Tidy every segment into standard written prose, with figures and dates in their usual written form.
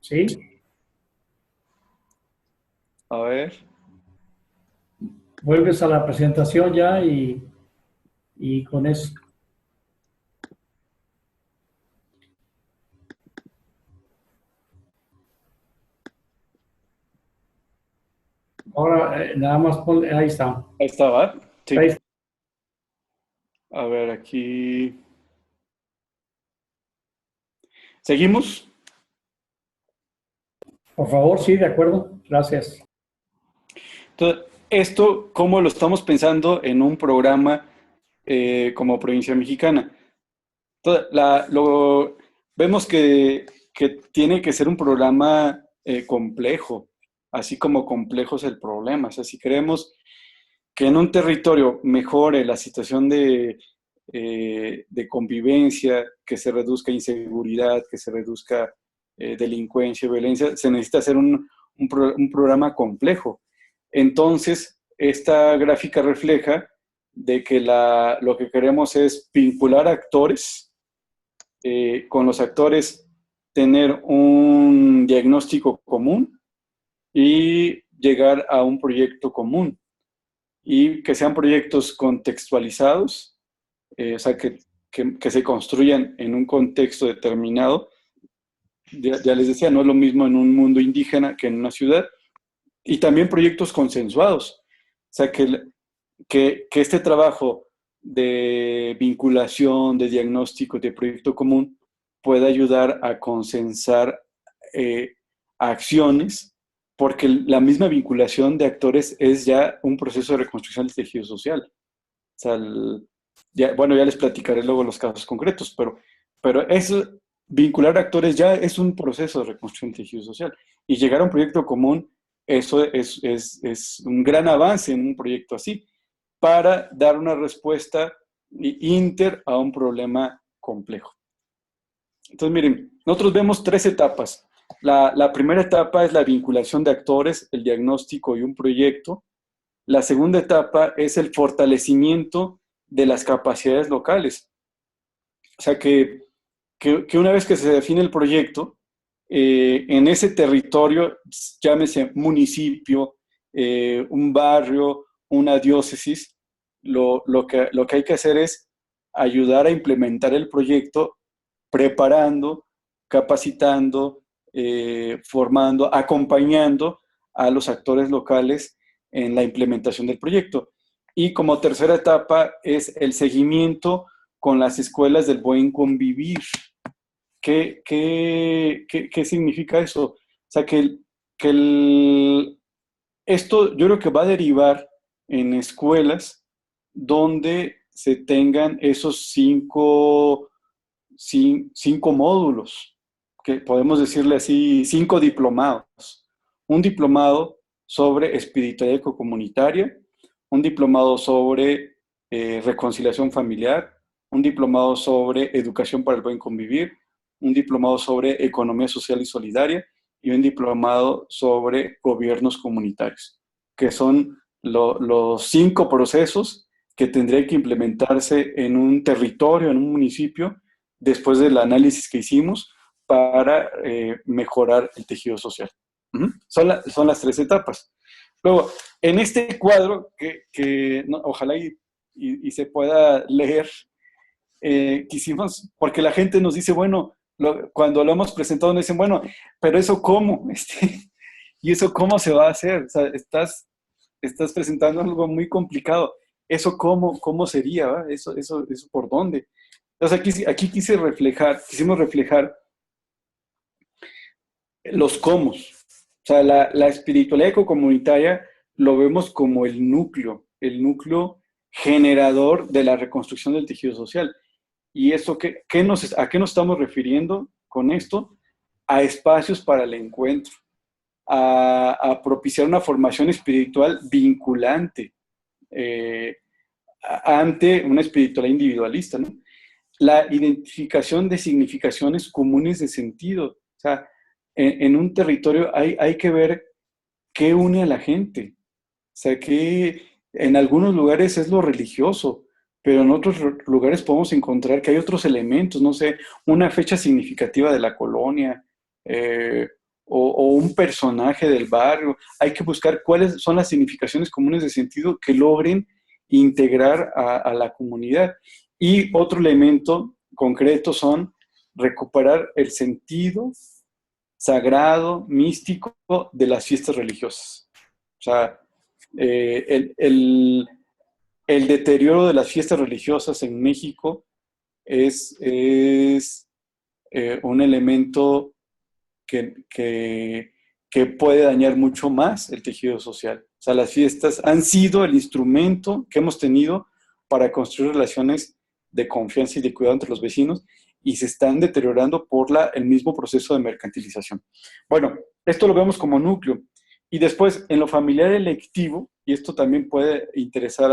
¿Sí? A ver. Vuelves a la presentación ya y con eso. Ahora nada más ponle, ahí está. Ahí estaba. Ahí Sí. está. A ver, aquí. ¿Seguimos? Por favor, sí, de acuerdo. Gracias. Entonces, esto, ¿cómo lo estamos pensando en un programa como Provincia Mexicana? Entonces, vemos que tiene que ser un programa complejo, así como complejo es el problema. O sea, si queremos que en un territorio mejore la situación de convivencia, que se reduzca inseguridad, que se reduzca delincuencia, violencia, se necesita hacer un programa complejo. Entonces, esta gráfica refleja de que lo que queremos es vincular actores, con los actores tener un diagnóstico común y llegar a un proyecto común y que sean proyectos contextualizados, o sea, que se construyan en un contexto determinado. Ya les decía, no es lo mismo en un mundo indígena que en una ciudad, y también proyectos consensuados. O sea, que este trabajo de vinculación, de diagnóstico, de proyecto común, pueda ayudar a consensar eh, acciones, porque la misma vinculación de actores es ya un proceso de reconstrucción del tejido social. O sea, bueno, ya les platicaré luego los casos concretos, pero eso, vincular actores ya es un proceso de reconstrucción del tejido social. Y llegar a un proyecto común, eso es un gran avance en un proyecto así, para dar una respuesta inter a un problema complejo. Entonces, miren, nosotros vemos tres etapas. La primera etapa es la vinculación de actores, el diagnóstico y un proyecto. La segunda etapa es el fortalecimiento de las capacidades locales. O sea, que una vez que se define el proyecto, en ese territorio, llámese municipio, un barrio, una diócesis, lo que hay que hacer es ayudar a implementar el proyecto preparando, capacitando, formando, acompañando a los actores locales en la implementación del proyecto. Y como tercera etapa es el seguimiento con las escuelas del buen convivir. ¿Qué significa eso? O sea, que esto yo creo que va a derivar en escuelas donde se tengan esos cinco módulos, que podemos decirle así, 5 diplomados. Un diplomado sobre espiritualidad ecocomunitaria, un diplomado sobre reconciliación familiar, un diplomado sobre educación para el buen convivir, un diplomado sobre economía social y solidaria y un diplomado sobre gobiernos comunitarios, que son los 5 procesos que tendría que implementarse en un territorio, en un municipio, después del análisis que hicimos para mejorar el tejido social. Son las 3 etapas. Luego, en este cuadro, que no, ojalá y se pueda leer, quisimos, porque la gente nos dice, bueno, cuando lo hemos presentado nos dicen, bueno, pero eso cómo, y eso cómo se va a hacer, o sea, estás presentando algo muy complicado, eso cómo sería, ¿va? Eso por dónde. Entonces aquí quisimos reflejar los cómo. O sea, la espiritualidad ecocomunitaria lo vemos como el núcleo generador de la reconstrucción del tejido social. ¿Y eso a qué nos estamos refiriendo con esto? A espacios para el encuentro, a propiciar una formación espiritual vinculante eh, ante una espiritualidad individualista, ¿no? La identificación de significaciones comunes de sentido. O sea, en un territorio hay que ver qué une a la gente. O sea, que en algunos lugares es lo religioso, pero en otros lugares podemos encontrar que hay otros elementos, no sé, una fecha significativa de la colonia, o un personaje del barrio. Hay que buscar cuáles son las significaciones comunes de sentido que logren integrar a la comunidad. Y otro elemento concreto son recuperar el sentido sagrado, místico de las fiestas religiosas. O sea, eh, el, el- el deterioro de las fiestas religiosas en México es un elemento que puede dañar mucho más el tejido social. O sea, las fiestas han sido el instrumento que hemos tenido para construir relaciones de confianza y de cuidado entre los vecinos y se están deteriorando por el mismo proceso de mercantilización. Bueno, esto lo vemos como núcleo. Y después, en lo familiar electivo, y esto también puede interesar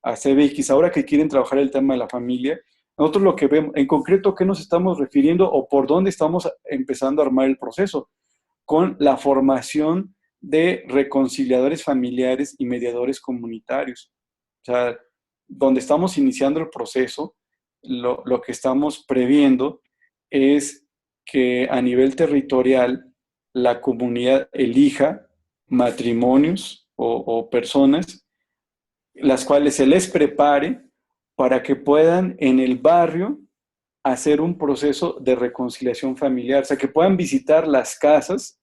a CBX, ahora que quieren trabajar el tema de la familia, nosotros lo que vemos, en concreto, ¿qué nos estamos refiriendo o por dónde estamos empezando a armar el proceso? Con la formación de reconciliadores familiares y mediadores comunitarios. O sea, donde estamos iniciando el proceso, lo que estamos previendo es que a nivel territorial la comunidad elija matrimonios o personas las cuales se les prepare para que puedan en el barrio hacer un proceso de reconciliación familiar, o sea, que puedan visitar las casas,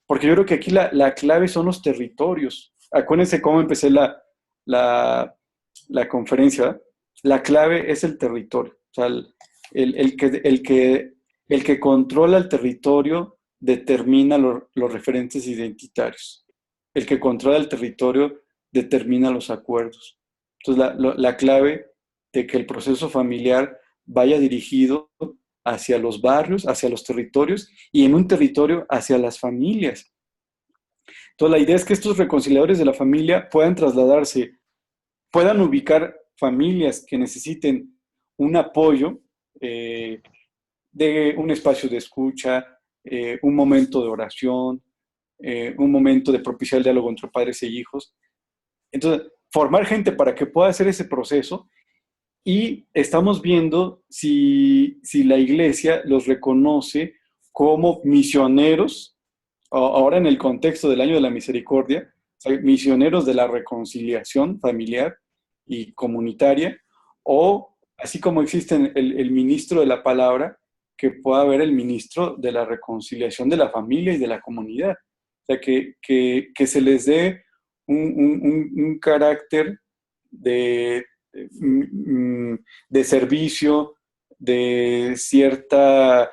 porque yo creo que aquí la clave son los territorios. Acuérdense cómo empecé la, la conferencia, ¿verdad? La clave es el territorio, o sea, el que controla el territorio determina los referentes identitarios. El que controla el territorio determina los acuerdos. Entonces, la clave de que el proceso familiar vaya dirigido hacia los barrios, hacia los territorios y en un territorio hacia las familias. Entonces, la idea es que estos reconciliadores de la familia puedan trasladarse, puedan ubicar familias que necesiten un apoyo, eh, de un espacio de escucha, un momento de oración, un momento de propiciar el diálogo entre padres e hijos. Entonces, formar gente para que pueda hacer ese proceso y estamos viendo si la iglesia los reconoce como misioneros, ahora en el contexto del año de la misericordia, o sea, misioneros de la reconciliación familiar y comunitaria, o así como existe el ministro de la palabra, que pueda haber el ministro de la reconciliación de la familia y de la comunidad. O sea, que se les dé un carácter de, de servicio, de cierta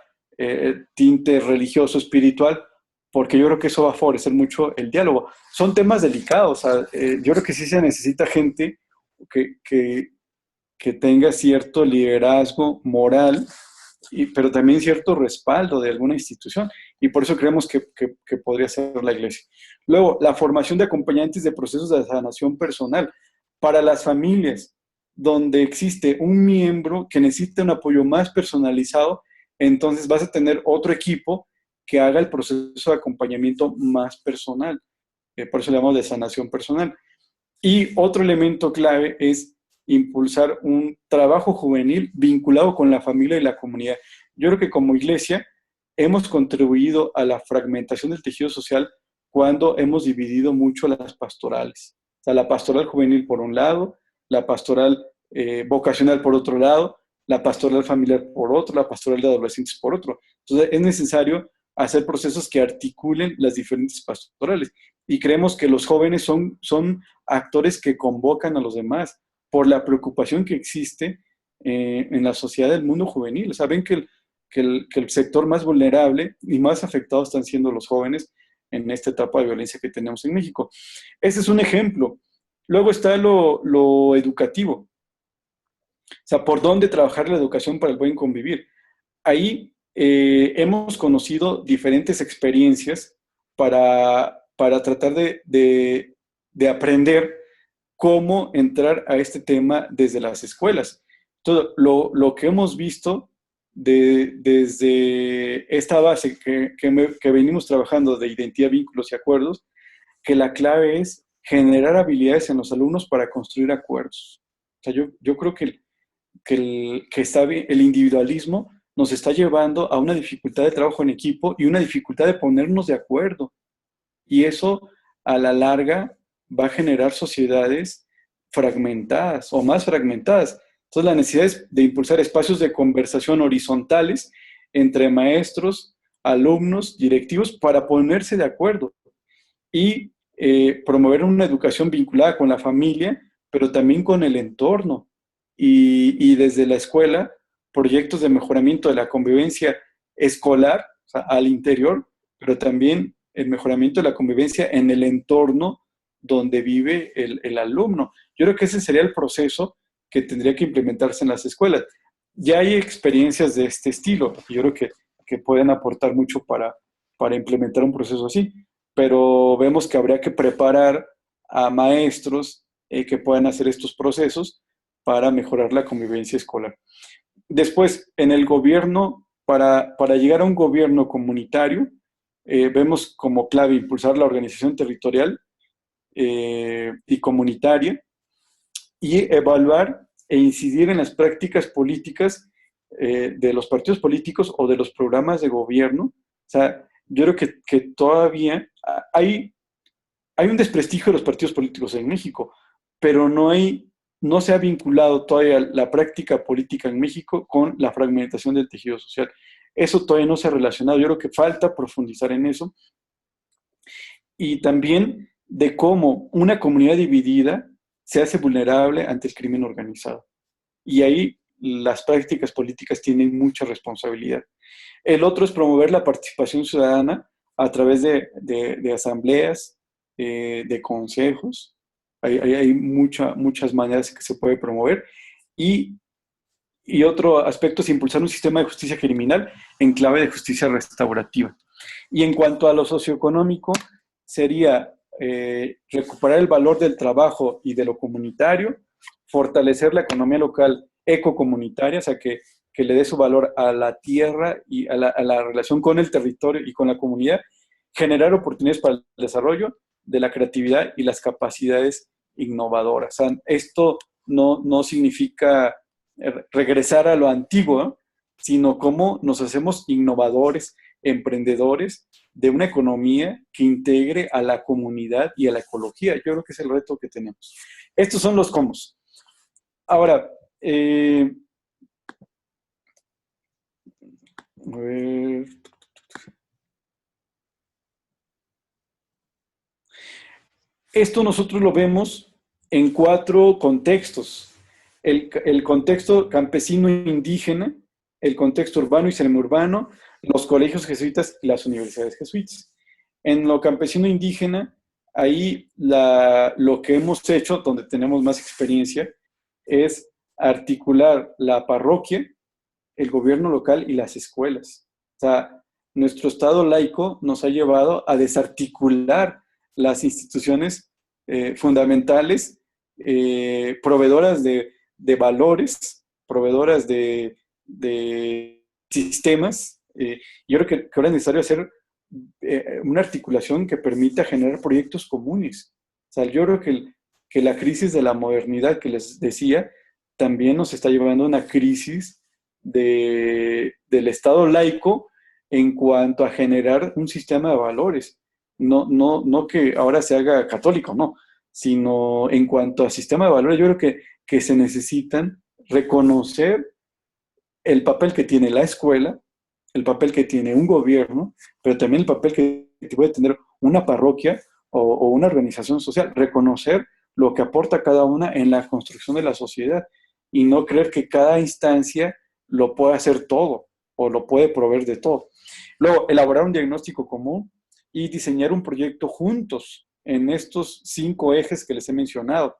tinte religioso, espiritual, porque yo creo que eso va a favorecer mucho el diálogo. Son temas delicados, o sea, yo creo que sí se necesita gente que, que, que tenga cierto liderazgo moral, pero también cierto respaldo de alguna institución, y por eso creemos que podría ser la iglesia. Luego, la formación de acompañantes de procesos de sanación personal para las familias, donde existe un miembro que necesita un apoyo más personalizado, entonces vas a tener otro equipo que haga el proceso de acompañamiento más personal. Por eso le llamamos de sanación personal. Y otro elemento clave es impulsar un trabajo juvenil vinculado con la familia y la comunidad. Yo creo que como iglesia hemos contribuido a la fragmentación del tejido social cuando hemos dividido mucho las pastorales. O sea, la pastoral juvenil por un lado, la pastoral vocacional por otro lado, la pastoral familiar por otro, la pastoral de adolescentes por otro. Entonces es necesario hacer procesos que articulen las diferentes pastorales. Y creemos que los jóvenes son actores que convocan a los demás por la preocupación que existe en la sociedad del mundo juvenil. Saben que el sector más vulnerable y más afectado están siendo los jóvenes en esta etapa de violencia que tenemos en México. Ese es un ejemplo. Luego está lo educativo. O sea, ¿por dónde trabajar la educación para el buen convivir? Ahí hemos conocido diferentes experiencias para tratar de aprender cómo entrar a este tema desde las escuelas. Entonces, lo que hemos visto desde esta base que venimos trabajando de identidad, vínculos y acuerdos, que la clave es generar habilidades en los alumnos para construir acuerdos. O sea, yo creo que está bien, el individualismo nos está llevando a una dificultad de trabajo en equipo y una dificultad de ponernos de acuerdo. Y eso a la larga va a generar sociedades fragmentadas o más fragmentadas. Entonces la necesidad es de impulsar espacios de conversación horizontales entre maestros, alumnos, directivos, para ponerse de acuerdo y promover una educación vinculada con la familia, pero también con el entorno. Y desde la escuela, proyectos de mejoramiento de la convivencia escolar, o sea, al interior, pero también el mejoramiento de la convivencia en el entorno donde vive el alumno. Yo creo que ese sería el proceso que tendría que implementarse en las escuelas. Ya hay experiencias de este estilo, y yo creo que pueden aportar mucho para implementar un proceso así, pero vemos que habría que preparar a maestros que puedan hacer estos procesos para mejorar la convivencia escolar. Después, en el gobierno, para llegar a un gobierno comunitario, vemos como clave impulsar la organización territorial y comunitaria y evaluar e incidir en las prácticas políticas de los partidos políticos o de los programas de gobierno. O sea, yo creo que todavía hay un desprestigio de los partidos políticos en México, pero no se ha vinculado todavía la práctica política en México con la fragmentación del tejido social. Eso todavía no se ha relacionado. Yo creo que falta profundizar en eso. Y también de cómo una comunidad dividida se hace vulnerable ante el crimen organizado. Y ahí las prácticas políticas tienen mucha responsabilidad. El otro es promover la participación ciudadana a través de asambleas, de consejos. Hay muchas maneras que se puede promover. Y, y otro aspecto es impulsar un sistema de justicia criminal en clave de justicia restaurativa. Y en cuanto a lo socioeconómico, sería recuperar el valor del trabajo y de lo comunitario, fortalecer la economía local ecocomunitaria, o sea, que le dé su valor a la tierra y a la relación con el territorio y con la comunidad, generar oportunidades para el desarrollo de la creatividad y las capacidades innovadoras. O sea, esto no significa regresar a lo antiguo, ¿no? Sino cómo nos hacemos innovadores, emprendedores de una economía que integre a la comunidad y a la ecología. Yo creo que es el reto que tenemos. Estos son los cómo. Ahora, a ver. Esto nosotros lo vemos en 4 contextos. El contexto campesino indígena, el contexto urbano y semiurbano, los colegios jesuitas y las universidades jesuitas. En lo campesino indígena, ahí lo que hemos hecho, donde tenemos más experiencia, es articular la parroquia, el gobierno local y las escuelas. O sea, nuestro Estado laico nos ha llevado a desarticular las instituciones fundamentales, proveedoras de valores, proveedoras de sistemas. Yo creo que ahora es necesario hacer una articulación que permita generar proyectos comunes. O sea, yo creo que la crisis de la modernidad que les decía también nos está llevando a una crisis del Estado laico en cuanto a generar un sistema de valores. No que ahora se haga católico, no, sino en cuanto a sistema de valores, yo creo que se necesitan reconocer el papel que tiene la escuela, el papel que tiene un gobierno, pero también el papel que puede tener una parroquia o una organización social, reconocer lo que aporta cada una en la construcción de la sociedad y no creer que cada instancia lo puede hacer todo o lo puede proveer de todo. Luego, elaborar un diagnóstico común y diseñar un proyecto juntos en estos 5 ejes que les he mencionado.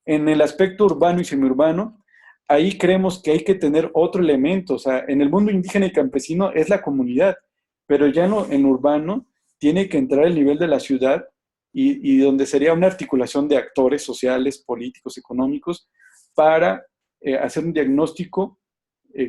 En el aspecto urbano y semiurbano, ahí creemos que hay que tener otro elemento. O sea, en el mundo indígena y campesino es la comunidad, pero ya en urbano tiene que entrar el nivel de la ciudad y donde sería una articulación de actores sociales, políticos, económicos, para hacer un diagnóstico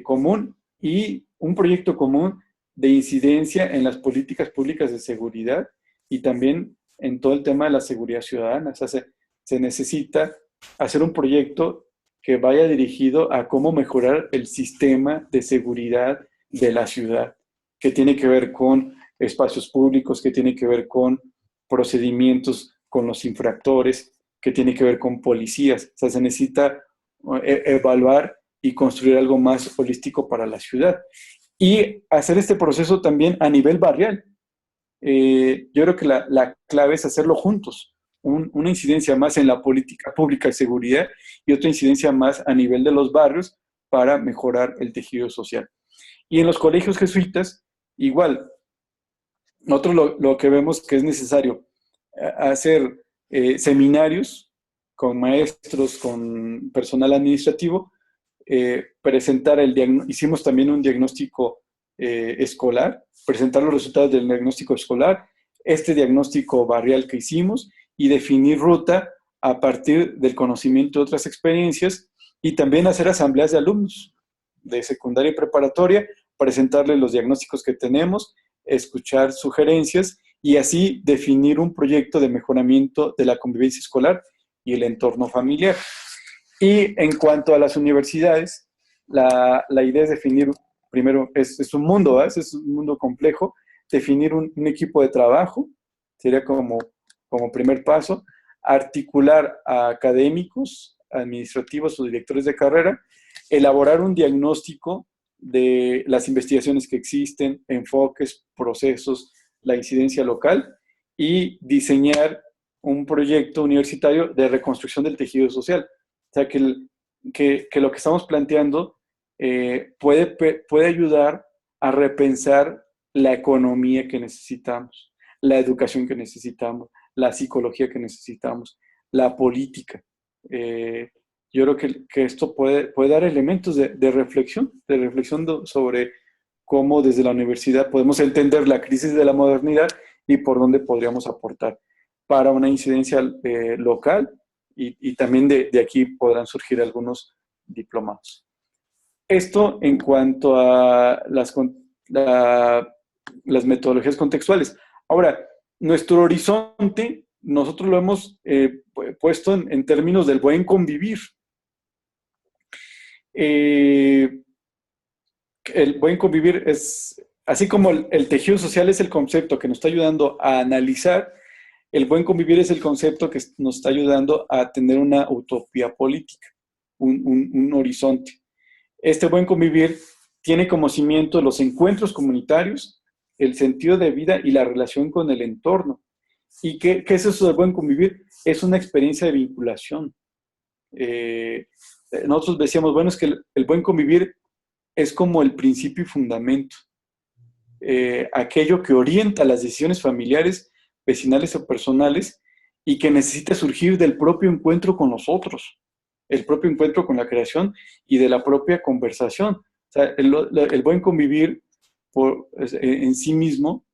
común y un proyecto común de incidencia en las políticas públicas de seguridad y también en todo el tema de la seguridad ciudadana. O sea, se necesita hacer un proyecto que vaya dirigido a cómo mejorar el sistema de seguridad de la ciudad, que tiene que ver con espacios públicos, que tiene que ver con procedimientos con los infractores, que tiene que ver con policías. O sea, se necesita evaluar y construir algo más holístico para la ciudad. Y hacer este proceso también a nivel barrial. Yo creo que la clave es hacerlo juntos. Una incidencia más en la política pública de seguridad y otra incidencia más a nivel de los barrios para mejorar el tejido social. Y en los colegios jesuitas, igual, nosotros lo que vemos que es necesario hacer seminarios con maestros, con personal administrativo, presentar hicimos también un diagnóstico escolar, presentar los resultados del diagnóstico escolar, este diagnóstico barrial que hicimos y definir ruta a partir del conocimiento de otras experiencias y también hacer asambleas de alumnos de secundaria y preparatoria, presentarles los diagnósticos que tenemos, escuchar sugerencias y así definir un proyecto de mejoramiento de la convivencia escolar y el entorno familiar. Y en cuanto a las universidades, la idea es definir, primero, es un mundo, ¿eh? Es un mundo complejo, definir un equipo de trabajo, sería como primer paso, articular a académicos, administrativos o directores de carrera, elaborar un diagnóstico de las investigaciones que existen, enfoques, procesos, la incidencia local y diseñar un proyecto universitario de reconstrucción del tejido social. O sea, que lo que estamos planteando puede ayudar a repensar la economía que necesitamos, la educación que necesitamos, la psicología que necesitamos, la política. Yo creo que esto puede dar elementos de reflexión sobre cómo desde la universidad podemos entender la crisis de la modernidad y por dónde podríamos aportar para una incidencia local y también de aquí podrán surgir algunos diplomados. Esto en cuanto a las metodologías contextuales. Ahora, nuestro horizonte, nosotros lo hemos puesto en términos del buen convivir. El buen convivir es, así como el tejido social es el concepto que nos está ayudando a analizar, el buen convivir es el concepto que nos está ayudando a tener una utopía política, un horizonte. Este buen convivir tiene como cimiento los encuentros comunitarios, el sentido de vida y la relación con el entorno. ¿Y qué es eso de buen convivir? Es una experiencia de vinculación. Nosotros decíamos, bueno, es que el buen convivir es como el principio y fundamento, aquello que orienta las decisiones familiares, vecinales o personales y que necesita surgir del propio encuentro con los otros, el propio encuentro con la creación y de la propia conversación. O sea, el buen convivir en sí mismo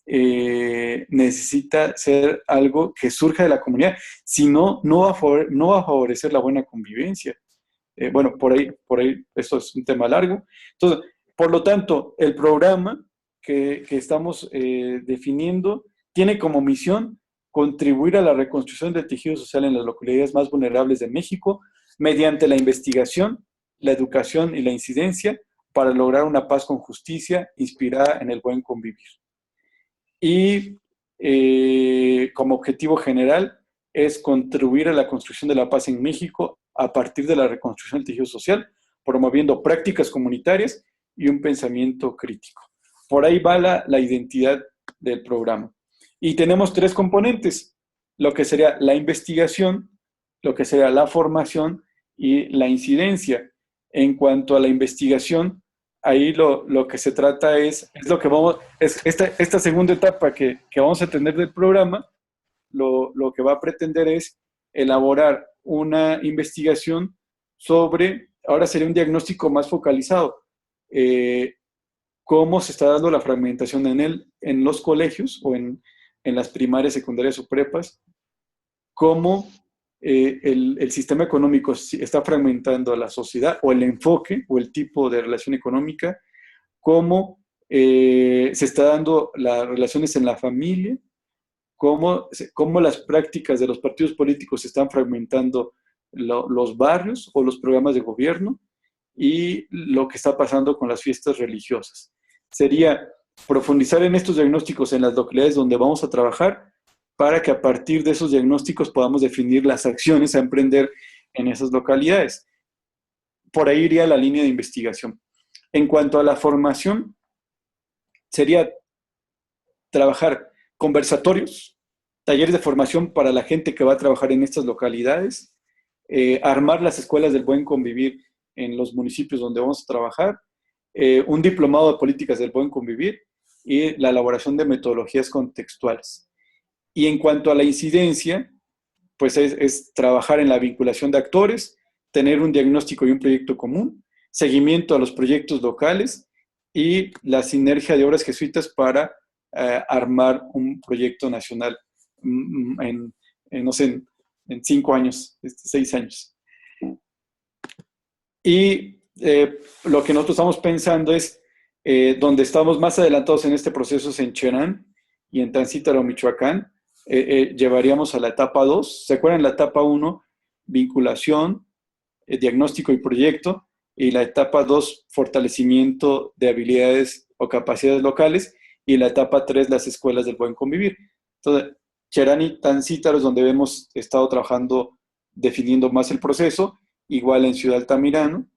necesita ser algo que surja de la comunidad, si no, no va a favorecer la buena convivencia. Bueno, por ahí, esto es un tema largo. Entonces, por lo tanto, el programa que estamos definiendo tiene como misión contribuir a la reconstrucción del tejido social en las localidades más vulnerables de México mediante la investigación, la educación y la incidencia para lograr una paz con justicia inspirada en el buen convivir. Y como objetivo general es contribuir a la construcción de la paz en México a partir de la reconstrucción del tejido social, promoviendo prácticas comunitarias y un pensamiento crítico. Por ahí va la identidad del programa. Y tenemos tres componentes, lo que sería la investigación, lo que sería la formación y la incidencia. En cuanto a la investigación, ahí lo que se trata es lo que esta segunda etapa que vamos a tener del programa, lo que va a pretender es elaborar una investigación sobre, ahora sería un diagnóstico más focalizado, cómo se está dando la fragmentación en los colegios o en las primarias, secundarias o prepas, cómo el sistema económico está fragmentando a la sociedad o el enfoque o el tipo de relación económica, cómo se está dando las relaciones en la familia, cómo las prácticas de los partidos políticos están fragmentando los barrios o los programas de gobierno y lo que está pasando con las fiestas religiosas. Sería profundizar en estos diagnósticos en las localidades donde vamos a trabajar para que a partir de esos diagnósticos podamos definir las acciones a emprender en esas localidades. Por ahí iría la línea de investigación. En cuanto a la formación, sería trabajar conversatorios, talleres de formación para la gente que va a trabajar en estas localidades, armar las escuelas del buen convivir en los municipios donde vamos a trabajar, un diplomado de políticas del buen convivir y la elaboración de metodologías contextuales. Y en cuanto a la incidencia, pues es trabajar en la vinculación de actores, tener un diagnóstico y un proyecto común, seguimiento a los proyectos locales y la sinergia de obras jesuitas para armar un proyecto nacional no sé, en 5 años, 6 años. Y lo que nosotros estamos pensando es, donde estamos más adelantados en este proceso es en Cherán y en Tancítaro, Michoacán, llevaríamos a la etapa 2. ¿Se acuerdan? La etapa 1, vinculación, diagnóstico y proyecto, y la etapa 2, fortalecimiento de habilidades o capacidades locales, y la etapa 3, las escuelas del buen convivir. Entonces, Cherán y Tancítaro es donde hemos estado trabajando, definiendo más el proceso, igual en Ciudad Altamirano.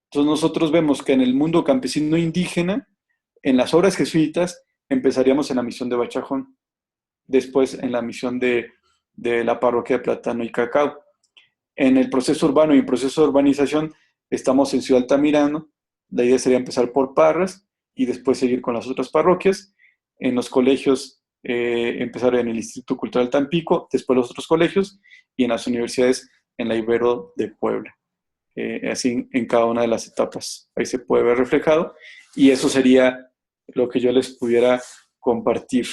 Entonces nosotros vemos que en el mundo campesino indígena, en las obras jesuitas, empezaríamos en la misión de Bachajón, después en la misión de la parroquia de Plátano y Cacao. En el proceso urbano y en proceso de urbanización estamos en Ciudad Altamirano. La idea sería empezar por Parras y después seguir con las otras parroquias. En los colegios, empezar en el Instituto Cultural Tampico, después los otros colegios, y en las universidades en la Ibero de Puebla. Así en cada una de las etapas. Ahí se puede ver reflejado. Y eso sería lo que yo les pudiera compartir.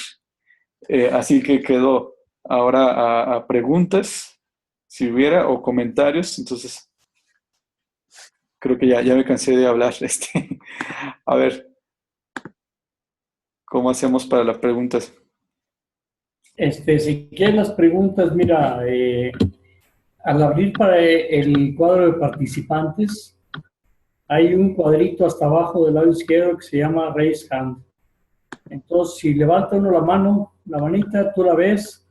Así que quedo ahora a preguntas, si hubiera, o comentarios. Entonces, creo que ya me cansé de hablar. A ver, ¿cómo hacemos para las preguntas? Si quieres las preguntas, mira, al abrir para el cuadro de participantes, hay un cuadrito hasta abajo del lado izquierdo que se llama Raise Hand. Entonces, si levanta uno la mano, la manita, tú la ves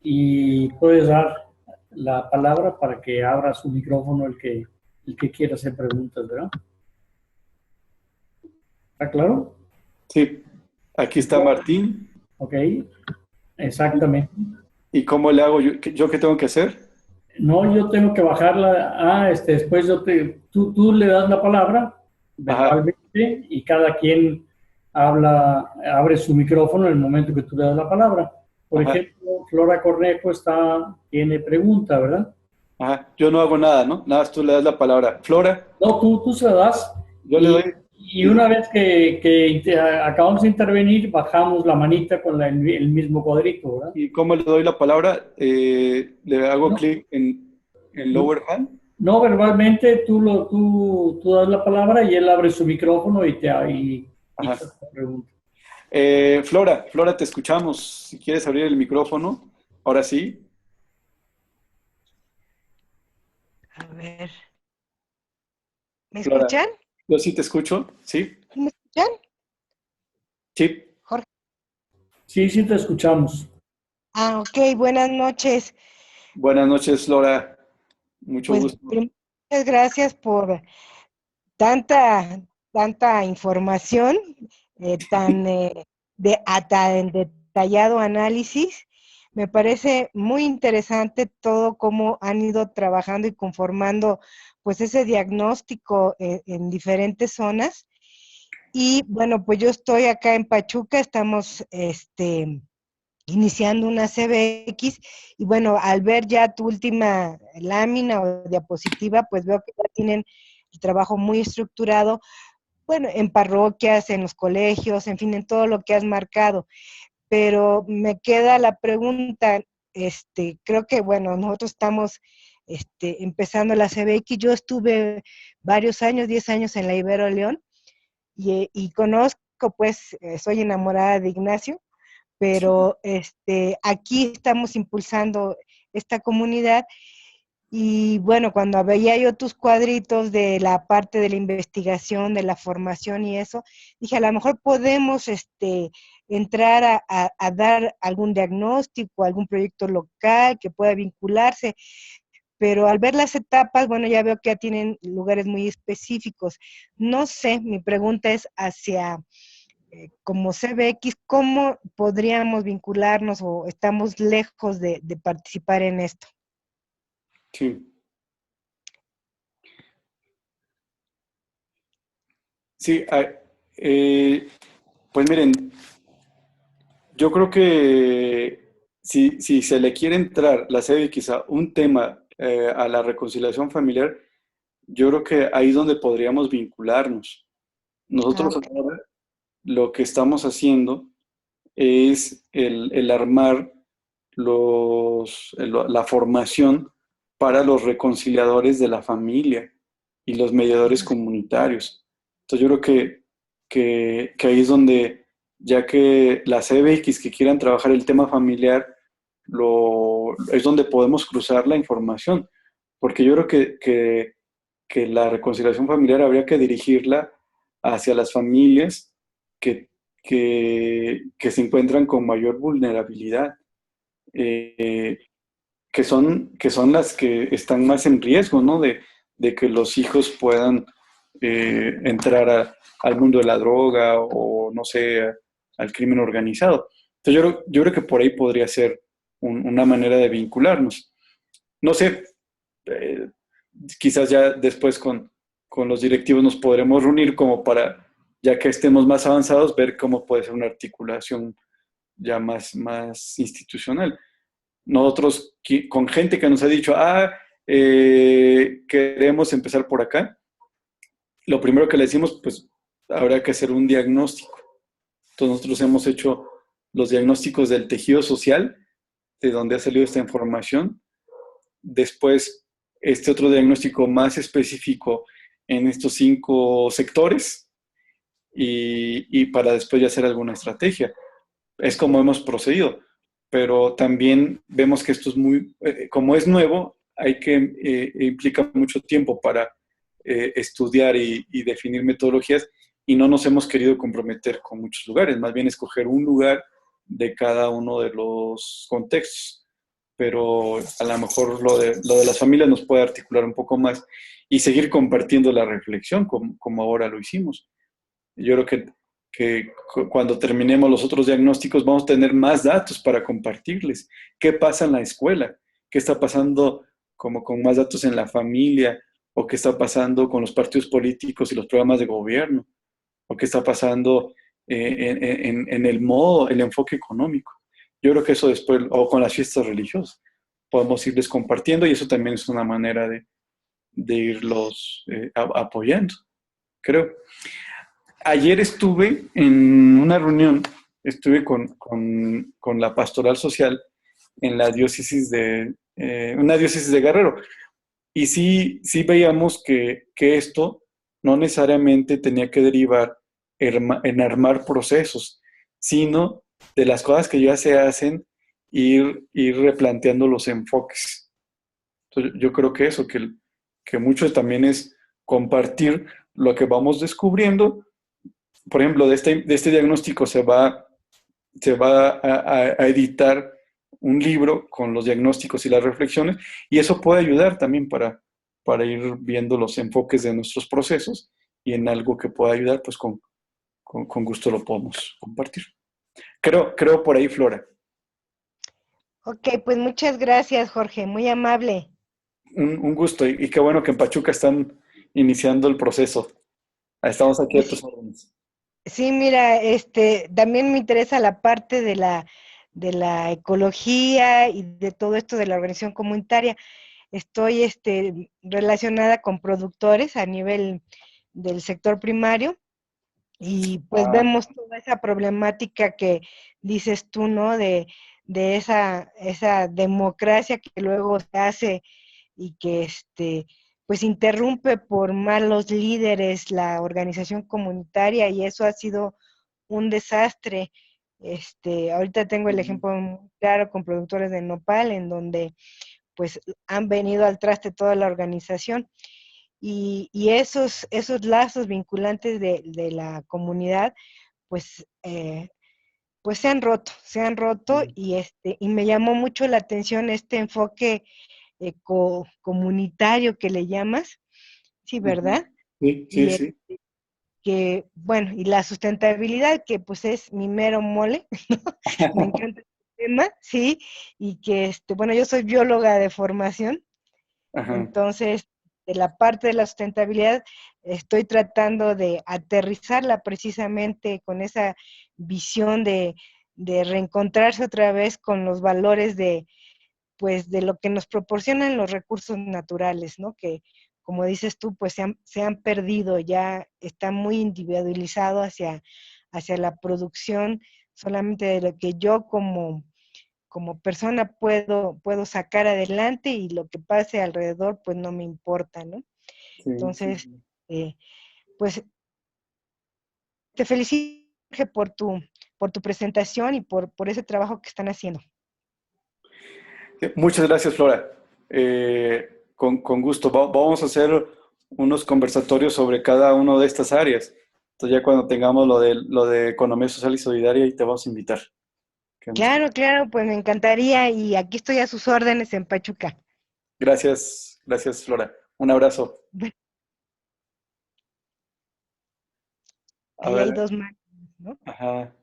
y puedes dar la palabra para que abra su micrófono el que quiera hacer preguntas, ¿verdad? ¿Está claro? Sí, aquí está Martín. Ok, exactamente. ¿Y cómo le hago yo? ¿Yo qué tengo que hacer? No, yo tengo que bajarla. Después tú le das la palabra Ajá, verbalmente y cada quien abre su micrófono en el momento que tú le das la palabra. Por ajá, ejemplo, Flora Cornejo tiene pregunta, ¿verdad? ajá. Yo no hago nada, ¿no? Nada más tú le das la palabra. Flora, No, tú se la das yo le y, doy. y una vez que acabamos de intervenir, bajamos la manita con el mismo cuadrito, ¿verdad? ¿Y cómo le doy la palabra? Le hago No, clic en Lower Hand. no verbalmente, tú das la palabra y él abre su micrófono y Ajá. te hace la pregunta. Flora, te escuchamos. Si quieres abrir el micrófono, ahora sí. A ver, ¿me Flora, escuchan? yo sí te escucho. ¿Sí? ¿Sí me escuchan? Sí. Jorge. Sí, sí te escuchamos. Ok, buenas noches. Buenas noches, Flora. Mucho Pues gusto. muchas gracias por tanta, tanta información, tan detallado análisis. Me parece muy interesante todo cómo han ido trabajando y conformando pues ese diagnóstico en diferentes zonas. Y bueno, pues yo estoy acá en Pachuca, estamos iniciando una CBX y bueno, al ver ya tu última lámina o diapositiva, pues veo que ya tienen el trabajo muy estructurado, bueno, en parroquias, en los colegios, en fin, en todo lo que has marcado. Pero me queda la pregunta, creo que bueno, nosotros estamos empezando la CBX, yo estuve varios años, 10 años en la Ibero León, y conozco, pues, soy enamorada de Ignacio, pero aquí estamos impulsando esta comunidad Y bueno, cuando veía yo tus cuadritos de la parte de la investigación, de la formación y eso, dije, a lo mejor podemos entrar a dar algún diagnóstico, algún proyecto local que pueda vincularse, pero al ver las etapas, bueno, ya veo que ya tienen lugares muy específicos. No sé, mi pregunta es hacia como CBX, ¿cómo podríamos vincularnos o estamos lejos de participar en esto? Sí. Sí, pues miren, yo creo que si se le quiere entrar la serie quizá un tema a la reconciliación familiar, yo creo que ahí es donde podríamos vincularnos. Ah, Nosotros ok. ahora lo que estamos haciendo es el armar la formación para los reconciliadores de la familia y los mediadores comunitarios. Entonces yo creo que ahí es donde, ya que las CBX que quieran trabajar el tema familiar, es donde podemos cruzar la información, porque yo creo que la reconciliación familiar habría que dirigirla hacia las familias que, que se encuentran con mayor vulnerabilidad, eh, que son las que están más en riesgo, ¿no? De que los hijos puedan entrar al mundo de la droga o, no sé, al crimen organizado. Entonces yo creo que por ahí podría ser una manera de vincularnos. No sé, eh, quizás ya después con los directivos nos podremos reunir como para, ya que estemos más avanzados, ver cómo puede ser una articulación ya más institucional. Nosotros, con gente que nos ha dicho, queremos empezar por acá, lo primero que le decimos, pues habrá que hacer un diagnóstico. Entonces nosotros hemos hecho los diagnósticos del tejido social, de donde ha salido esta información. Después, este otro diagnóstico más específico en estos 5 sectores y para después ya hacer alguna estrategia. Es como hemos procedido, pero también vemos que esto es como es nuevo, hay que implica mucho tiempo para estudiar y definir metodologías y no nos hemos querido comprometer con muchos lugares, más bien escoger un lugar de cada uno de los contextos, pero a lo mejor lo de las familias nos puede articular un poco más y seguir compartiendo la reflexión como ahora lo hicimos. Yo creo que cuando terminemos los otros diagnósticos vamos a tener más datos para compartirles. ¿Qué pasa en la escuela? ¿Qué está pasando como con más datos en la familia? ¿O qué está pasando con los partidos políticos y los programas de gobierno? ¿O qué está pasando en el modo, el enfoque económico? Yo creo que eso después, o con las fiestas religiosas, podemos irles compartiendo y eso también es una manera de irlos apoyando, creo. Ayer estuve en una reunión, estuve con la pastoral social en la diócesis una diócesis de Guerrero. Y sí veíamos que esto no necesariamente tenía que derivar en armar procesos, sino de las cosas que ya se hacen, ir replanteando los enfoques. Entonces, yo creo que eso, que mucho también es compartir lo que vamos descubriendo. Por ejemplo, de este diagnóstico se va a editar un libro con los diagnósticos y las reflexiones, y eso puede ayudar también para ir viendo los enfoques de nuestros procesos y en algo que pueda ayudar, pues con gusto lo podemos compartir. Creo por ahí, Flora. Ok, pues muchas gracias, Jorge, muy amable. Un gusto y qué bueno que en Pachuca están iniciando el proceso. Estamos aquí a tus Sí, órdenes. sí, mira, también me interesa la parte de la ecología y de todo esto de la organización comunitaria. Estoy, relacionada con productores a nivel del sector primario y pues Ah, vemos toda esa problemática que dices tú, ¿no? De esa democracia que luego se hace y que pues interrumpe por malos líderes la organización comunitaria y eso ha sido un desastre. Ahorita tengo el ejemplo muy claro con productores de nopal en donde pues han venido al traste toda la organización. Y esos lazos vinculantes de la comunidad, pues, pues se han roto y me llamó mucho la atención este enfoque comunitario que le llamas, sí, ¿verdad? Sí, sí, Y sí. que, bueno, y la sustentabilidad, que pues es mi mero mole, me encanta el tema, sí, y que, bueno, yo soy bióloga de formación, Ajá. entonces, de la parte de la sustentabilidad, estoy tratando de aterrizarla precisamente con esa visión de reencontrarse otra vez con los valores de, pues, de lo que nos proporcionan los recursos naturales, ¿no? Que, como dices tú, pues se han perdido, ya está muy individualizado hacia la producción solamente de lo que yo como persona puedo sacar adelante y lo que pase alrededor, pues no me importa, ¿no? Sí, Entonces, eh, pues te felicito Jorge, por tu presentación y por ese trabajo que están haciendo. sí. Muchas gracias, Flora. Con gusto. Vamos a hacer unos conversatorios sobre cada una de estas áreas. Entonces ya cuando tengamos lo de economía social y solidaria, y te vamos a invitar. Claro, claro, pues me encantaría y aquí estoy a sus órdenes en Pachuca. Gracias, gracias, Flora. Un abrazo. Bueno, A ahí hay ver, dos máquinas, ¿no? ajá.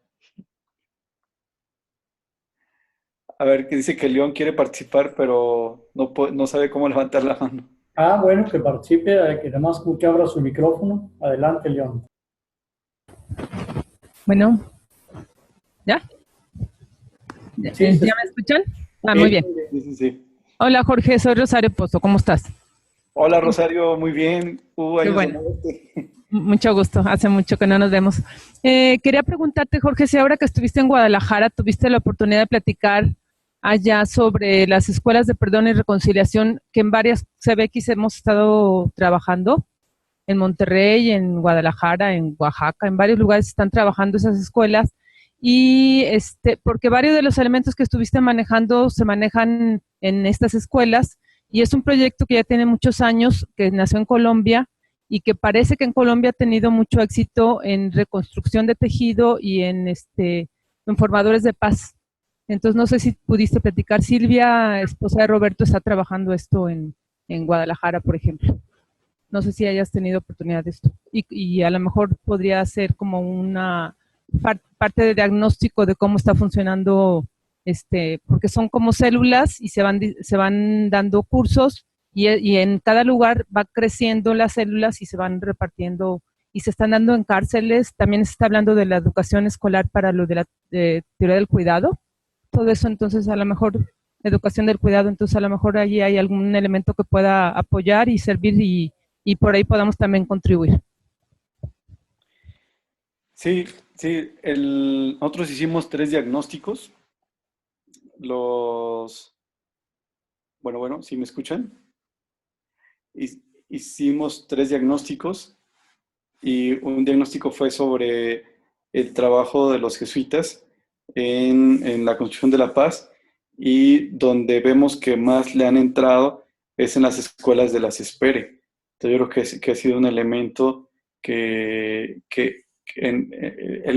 A ver, que dice que León quiere participar, pero no sabe cómo levantar la mano. Ah, bueno, que participe, que además como que abra su micrófono. Adelante, León. Bueno, ¿ya? ¿Ya Sí, se me escuchan? Ah, muy escucha bien. muy bien. Sí, sí, sí. Hola Jorge, soy Rosario Pozo, ¿cómo estás? Hola, Rosario, muy bien. Hubo Qué años de bueno, no verte. mucho gusto, hace mucho que no nos vemos. Quería preguntarte, Jorge, si ahora que estuviste en Guadalajara tuviste la oportunidad de platicar allá sobre las escuelas de perdón y reconciliación que en varias CBX hemos estado trabajando, en Monterrey, en Guadalajara, en Oaxaca, en varios lugares están trabajando esas escuelas y porque varios de los elementos que estuviste manejando se manejan en estas escuelas y es un proyecto que ya tiene muchos años, que nació en Colombia y que parece que en Colombia ha tenido mucho éxito en reconstrucción de tejido y en formadores de paz. Entonces, no sé si pudiste platicar. Silvia, esposa de Roberto, está trabajando esto en Guadalajara, por ejemplo. No sé si hayas tenido oportunidad de esto. Y a lo mejor podría ser como una parte de diagnóstico de cómo está funcionando, porque son como células y se van dando cursos y en cada lugar va creciendo las células y se van repartiendo y se están dando en cárceles. También se está hablando de la educación escolar para lo de la teoría del cuidado. Todo eso, entonces, a lo mejor, educación del cuidado, entonces, a lo mejor allí hay algún elemento que pueda apoyar y servir y por ahí podamos también contribuir. Sí, sí. Nosotros hicimos 3 diagnósticos. Los, bueno, ¿sí me escuchan? Hicimos 3 diagnósticos y un diagnóstico fue sobre el trabajo de los jesuitas en la construcción de la paz y donde vemos que más le han entrado es en las escuelas de las Espere. Entonces yo creo que ha sido un elemento el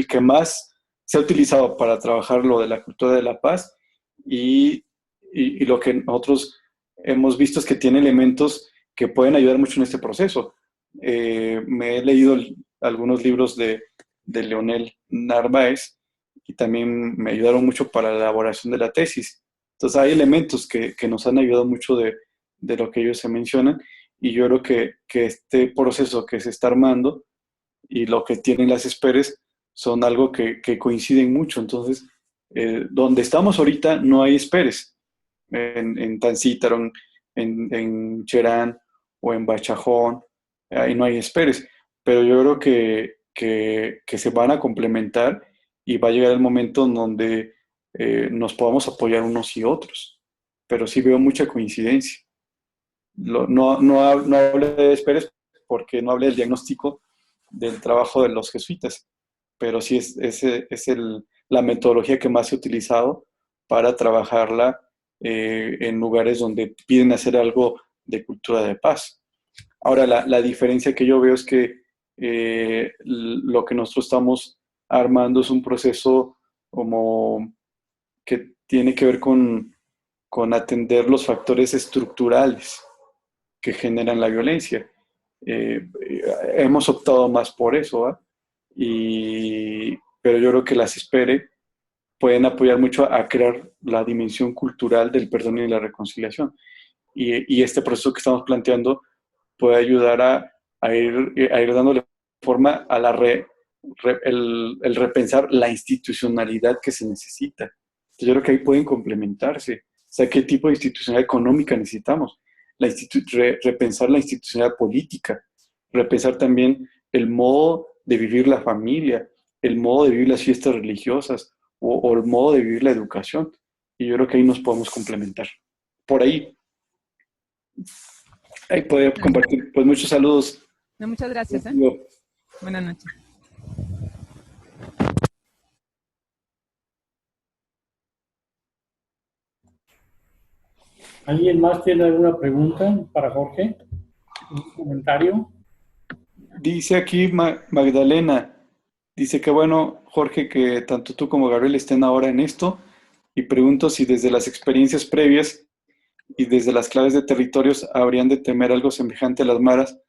que más se ha utilizado para trabajar lo de la cultura de la paz y lo que nosotros hemos visto es que tiene elementos que pueden ayudar mucho en este proceso. Me he leído algunos libros de Leonel Narváez y también me ayudaron mucho para la elaboración de la tesis. Entonces hay elementos que nos han ayudado mucho de lo que ellos se mencionan y yo creo que este proceso que se está armando y lo que tienen las Esperes son algo que coinciden mucho. Entonces, donde estamos ahorita no hay Esperes. En Tancítaron, en Cherán o en Bachajón, ahí no hay Esperes. Pero yo creo que se van a complementar y va a llegar el momento en donde nos podamos apoyar unos y otros. Pero sí veo mucha coincidencia. No hablé de Esperes porque no hablé del diagnóstico del trabajo de los jesuitas, pero sí es la metodología que más se ha utilizado para trabajarla en lugares donde piden hacer algo de cultura de paz. Ahora, la diferencia que yo veo es que lo que nosotros estamos armando es un proceso como que tiene que ver con atender los factores estructurales que generan la violencia. Hemos optado más por eso, ¿va? Pero yo creo que las ESPERE pueden apoyar mucho a crear la dimensión cultural del perdón y la reconciliación. Y este proceso que estamos planteando puede ayudar a ir dándole forma a el repensar la institucionalidad que se necesita. Entonces, yo creo que ahí pueden complementarse. O sea, ¿qué tipo de institucionalidad económica necesitamos? Repensar la institucionalidad política, repensar también el modo de vivir la familia, el modo de vivir las fiestas religiosas o el modo de vivir la educación. Y yo creo que ahí nos podemos complementar. Por ahí puede compartir. Pues muchos saludos. Muchas gracias. Buenas noches. ¿Alguien más tiene alguna pregunta para Jorge? ¿Un comentario? Dice aquí Magdalena, dice que bueno, Jorge, que tanto tú como Gabriel estén ahora en esto, y pregunto si desde las experiencias previas y desde las claves de territorios habrían de temer algo semejante a las maras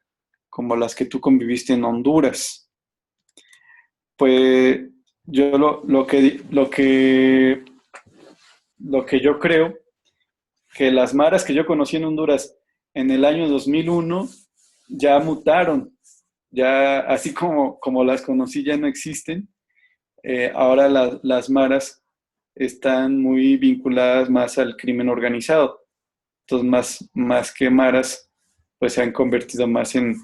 como las que tú conviviste en Honduras. Pues yo lo que yo creo, que las maras que yo conocí en Honduras en el año 2001 ya mutaron, ya así como las conocí ya no existen. Ahora las maras están muy vinculadas más al crimen organizado. Entonces, más que maras, pues se han convertido más en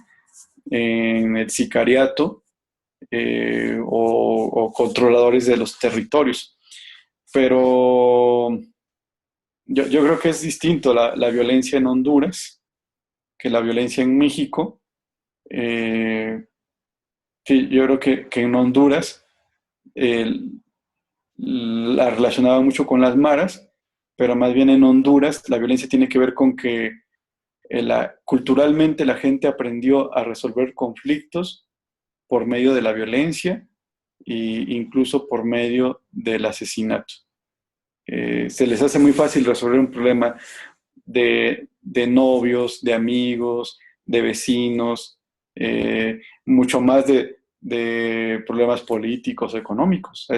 el sicariato o controladores de los territorios. Pero yo creo que es distinto la violencia en Honduras que la violencia en México. Sí, yo creo que en Honduras la relacionaba mucho con las maras, pero más bien en Honduras la violencia tiene que ver con que culturalmente la gente aprendió a resolver conflictos por medio de la violencia e incluso por medio del asesinato. Se les hace muy fácil resolver un problema de novios, de amigos, de vecinos, mucho más de problemas políticos, económicos.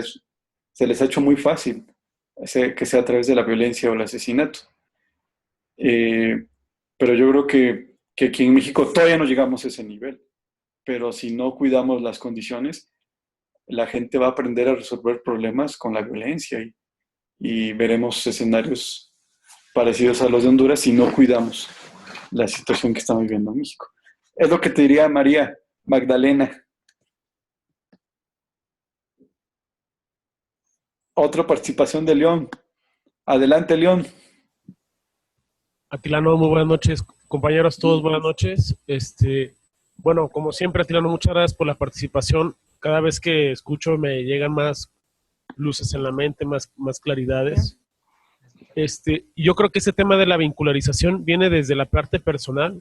Se les ha hecho muy fácil que sea a través de la violencia o el asesinato. Pero yo creo que aquí en México todavía no llegamos a ese nivel. Pero si no cuidamos las condiciones, la gente va a aprender a resolver problemas con la violencia y veremos escenarios parecidos a los de Honduras si no cuidamos la situación que estamos viviendo en México. Es lo que te diría María Magdalena. Otra participación de León. Adelante, León. Atilano, muy buenas noches. Compañeros todos, buenas noches. Bueno, como siempre, Atilano, muchas gracias por la participación. Cada vez que escucho me llegan más luces en la mente, más claridades. Yo creo que ese tema de la vincularización viene desde la parte personal,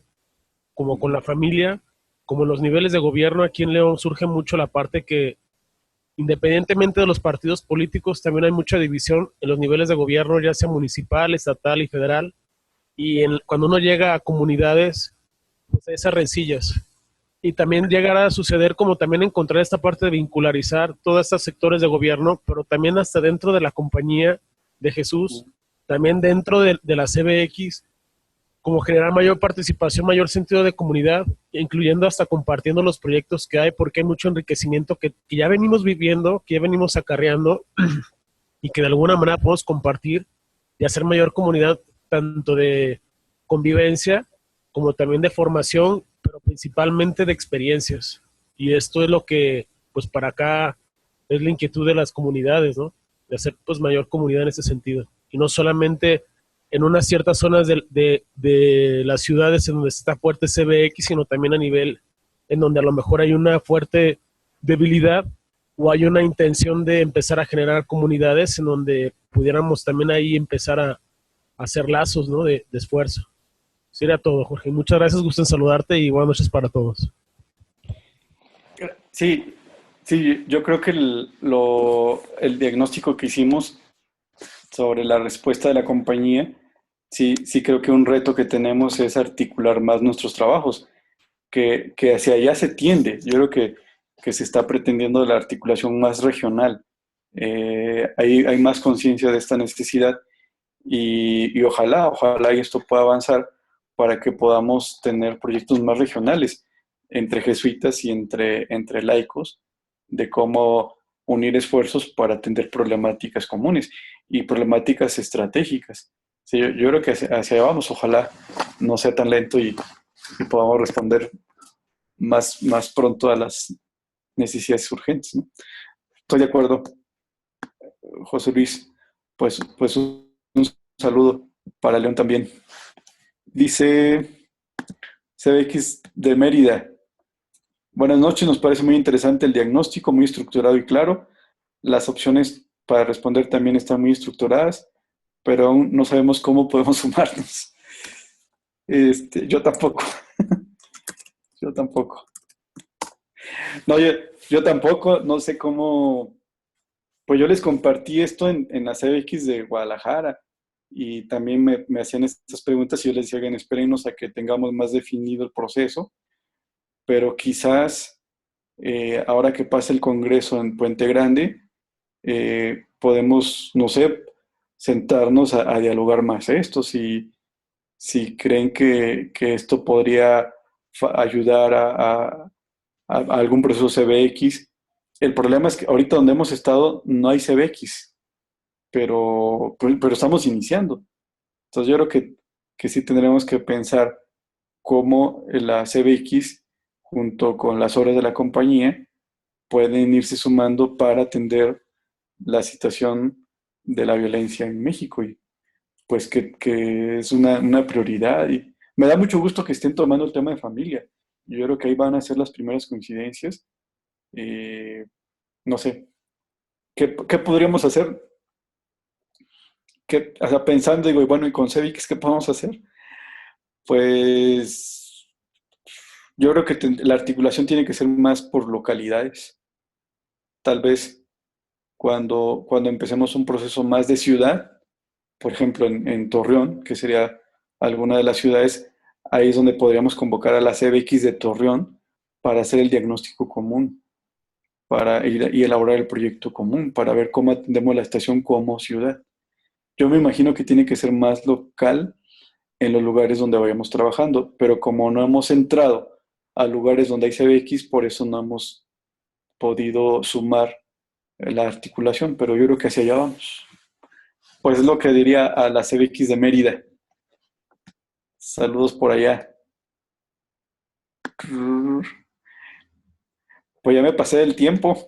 como con la familia, como en los niveles de gobierno. Aquí en León surge mucho la parte que, independientemente de los partidos políticos, también hay mucha división en los niveles de gobierno, ya sea municipal, estatal y federal. Y cuando uno llega a comunidades, pues hay esas rencillas. Y también llegará a suceder como también encontrar esta parte de vincularizar todos estos sectores de gobierno, pero también hasta dentro de la compañía de Jesús, también dentro de la CBX, como generar mayor participación, mayor sentido de comunidad, incluyendo hasta compartiendo los proyectos que hay, porque hay mucho enriquecimiento que ya venimos viviendo, que ya venimos acarreando y que de alguna manera podemos compartir y hacer mayor comunidad, tanto de convivencia como también de formación, pero principalmente de experiencias. Y esto es lo que, pues para acá, es la inquietud de las comunidades, ¿no? De hacer pues mayor comunidad en ese sentido. Y no solamente en unas ciertas zonas de las ciudades en donde está fuerte CBX, sino también a nivel en donde a lo mejor hay una fuerte debilidad o hay una intención de empezar a generar comunidades en donde pudiéramos también ahí empezar hacer lazos, ¿no? De esfuerzo. Sería todo, Jorge. Muchas gracias, gusto en saludarte y buenas noches para todos. Sí, sí, yo creo que el diagnóstico que hicimos sobre la respuesta de la compañía, sí, sí creo que un reto que tenemos es articular más nuestros trabajos, que hacia allá se tiende. Yo creo que se está pretendiendo la articulación más regional. Hay más conciencia de esta necesidad y ojalá y esto pueda avanzar para que podamos tener proyectos más regionales entre jesuitas y entre laicos de cómo unir esfuerzos para atender problemáticas comunes y problemáticas estratégicas. Sí, yo creo que hacia allá vamos, ojalá no sea tan lento y podamos responder más pronto a las necesidades urgentes, ¿no? Estoy de acuerdo, José Luis. Pues un saludo para León también. Dice CBX de Mérida. Buenas noches, nos parece muy interesante el diagnóstico, muy estructurado y claro. Las opciones para responder también están muy estructuradas, pero aún no sabemos cómo podemos sumarnos. Yo tampoco. Yo tampoco. No, yo tampoco, no sé cómo. Pues yo les compartí esto en la CBX de Guadalajara y también me hacían estas preguntas y yo les decía, "Oigan, espérenos a que tengamos más definido el proceso, pero quizás ahora que pase el Congreso en Puente Grande, podemos, no sé, sentarnos a dialogar más esto, si creen que esto podría ayudar a algún proceso CBX. El problema es que ahorita donde hemos estado no hay CBX, pero estamos iniciando. Entonces yo creo que sí tendremos que pensar cómo la CBX, junto con las obras de la compañía, pueden irse sumando para atender la situación de la violencia en México y pues que es una prioridad y me da mucho gusto que estén tomando el tema de familia. Yo creo que ahí van a ser las primeras coincidencias. Eh, no sé, ¿qué podríamos hacer? O sea, pensando, digo, bueno, y con CEVIX, ¿qué podemos hacer? Pues yo creo que la articulación tiene que ser más por localidades. Tal vez cuando empecemos un proceso más de ciudad, por ejemplo, en Torreón, que sería alguna de las ciudades, ahí es donde podríamos convocar a la CBX de Torreón para hacer el diagnóstico común, para ir y elaborar el proyecto común, para ver cómo atendemos la estación como ciudad. Yo me imagino que tiene que ser más local en los lugares donde vayamos trabajando, pero como no hemos entrado a lugares donde hay CBX, por eso no hemos podido sumar la articulación, pero yo creo que hacia allá vamos. Pues es lo que diría a la CBX de Mérida. Saludos por allá. Pues ya me pasé del tiempo.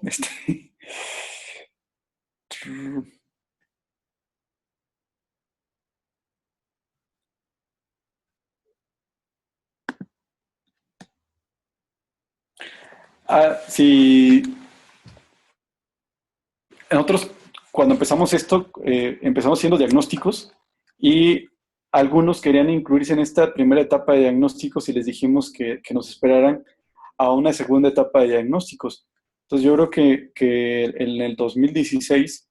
Sí. Nosotros, cuando empezamos esto, empezamos haciendo diagnósticos y algunos querían incluirse en esta primera etapa de diagnósticos y les dijimos que nos esperaran a una segunda etapa de diagnósticos. Entonces yo creo que en el 2016,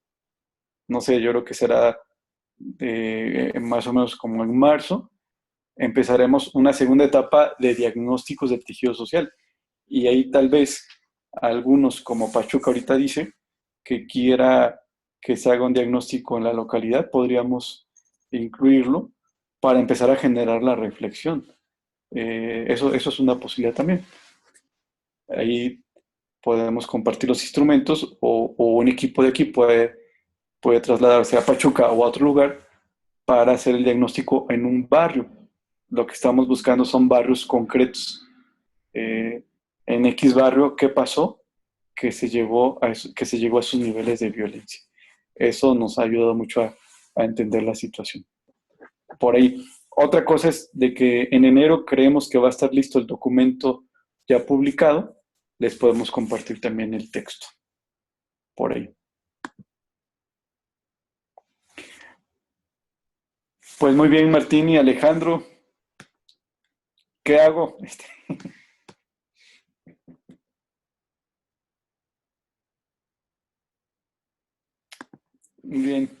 no sé, yo creo que será más o menos como en marzo, empezaremos una segunda etapa de diagnósticos del tejido social. Y ahí tal vez algunos, como Pachuca ahorita dice, que quiera que se haga un diagnóstico en la localidad, podríamos incluirlo para empezar a generar la reflexión. Eso es una posibilidad también. Ahí podemos compartir los instrumentos o un equipo de aquí puede trasladarse a Pachuca o a otro lugar para hacer el diagnóstico en un barrio. Lo que estamos buscando son barrios concretos. En X barrio, ¿qué pasó? Que se llegó a esos niveles de violencia. Eso nos ha ayudado mucho a entender la situación. Por ahí. Otra cosa es de que en enero creemos que va a estar listo el documento ya publicado. Les podemos compartir también el texto. Por ahí. Pues muy bien, Martín y Alejandro. ¿Qué hago? Muy bien.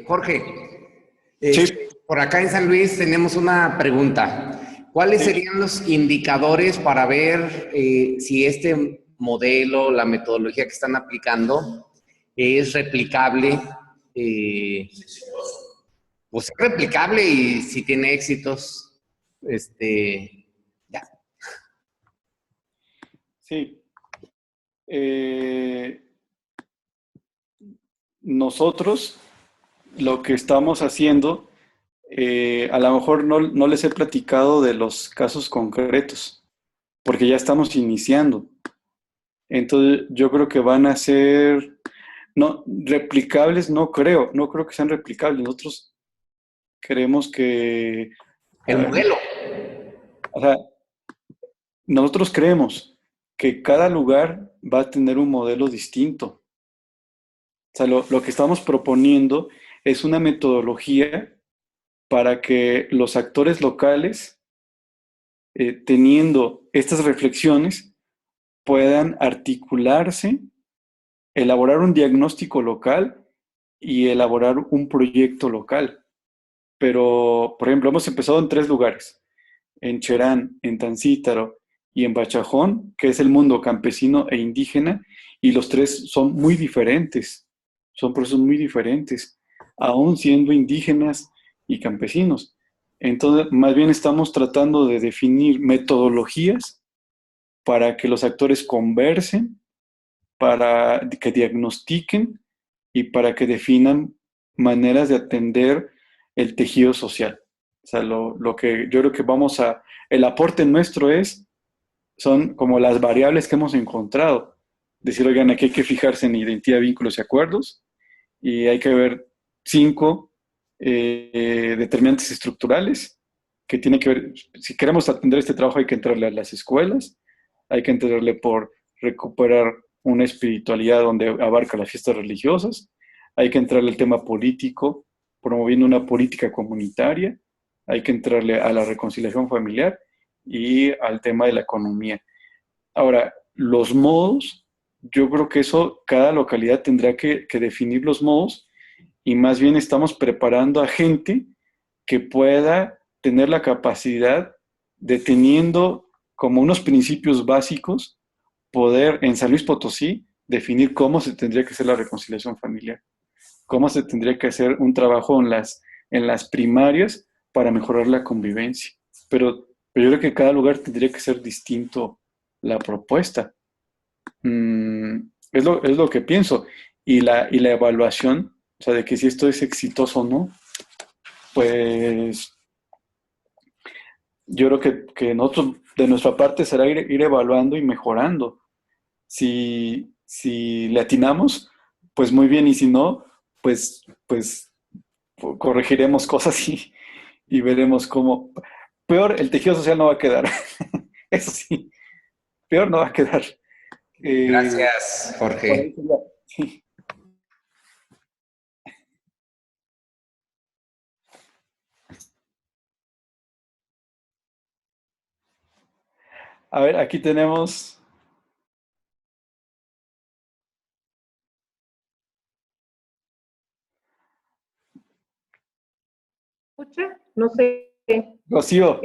Jorge, Sí. por acá en San Luis tenemos una pregunta. ¿Cuáles serían los indicadores para ver si este modelo, la metodología que están aplicando, es replicable? Pues es replicable y si tiene éxitos, ya. Sí. Nosotros lo que estamos haciendo, a lo mejor no les he platicado de los casos concretos, porque ya estamos iniciando. Entonces, yo creo que van a ser, no, replicables, no creo que sean replicables. Nosotros creemos que, El modelo. o sea, nosotros creemos que cada lugar va a tener un modelo distinto. O sea, lo que estamos proponiendo es una metodología para que los actores locales, teniendo estas reflexiones, puedan articularse, elaborar un diagnóstico local y elaborar un proyecto local. Pero, por ejemplo, hemos empezado en 3 lugares, en Cherán, en Tancítaro y en Bachajón, que es el mundo campesino e indígena, y los 3 son muy diferentes, son procesos muy diferentes, aún siendo indígenas y campesinos. Entonces, más bien estamos tratando de definir metodologías para que los actores conversen, para que diagnostiquen y para que definan maneras de atender el tejido social. O sea, lo que yo creo que el aporte nuestro son como las variables que hemos encontrado. Decir, oigan, aquí hay que fijarse en identidad, vínculos y acuerdos, y hay que ver 5 determinantes estructurales que tienen que ver, si queremos atender este trabajo hay que entrarle a las escuelas, hay que entrarle por recuperar una espiritualidad donde abarca las fiestas religiosas, hay que entrarle al tema político, promoviendo una política comunitaria, hay que entrarle a la reconciliación familiar y al tema de la economía. Ahora, los modos, yo creo que eso, cada localidad tendrá que definir los modos y más bien estamos preparando a gente que pueda tener la capacidad de, teniendo como unos principios básicos, poder en San Luis Potosí definir cómo se tendría que hacer la reconciliación familiar, cómo se tendría que hacer un trabajo en las primarias para mejorar la convivencia. Pero yo creo que cada lugar tendría que ser distinto la propuesta. Es lo que pienso. Y la evaluación, o sea, de que si esto es exitoso o no, pues yo creo que nosotros, de nuestra parte, será ir evaluando y mejorando. Si le atinamos, pues muy bien, y si no, pues corregiremos cosas y veremos cómo. Peor, el tejido social no va a quedar. Eso sí, peor no va a quedar. Gracias, Jorge. Sí. A ver, aquí tenemos. ¿Escucha? No sé. Rocío.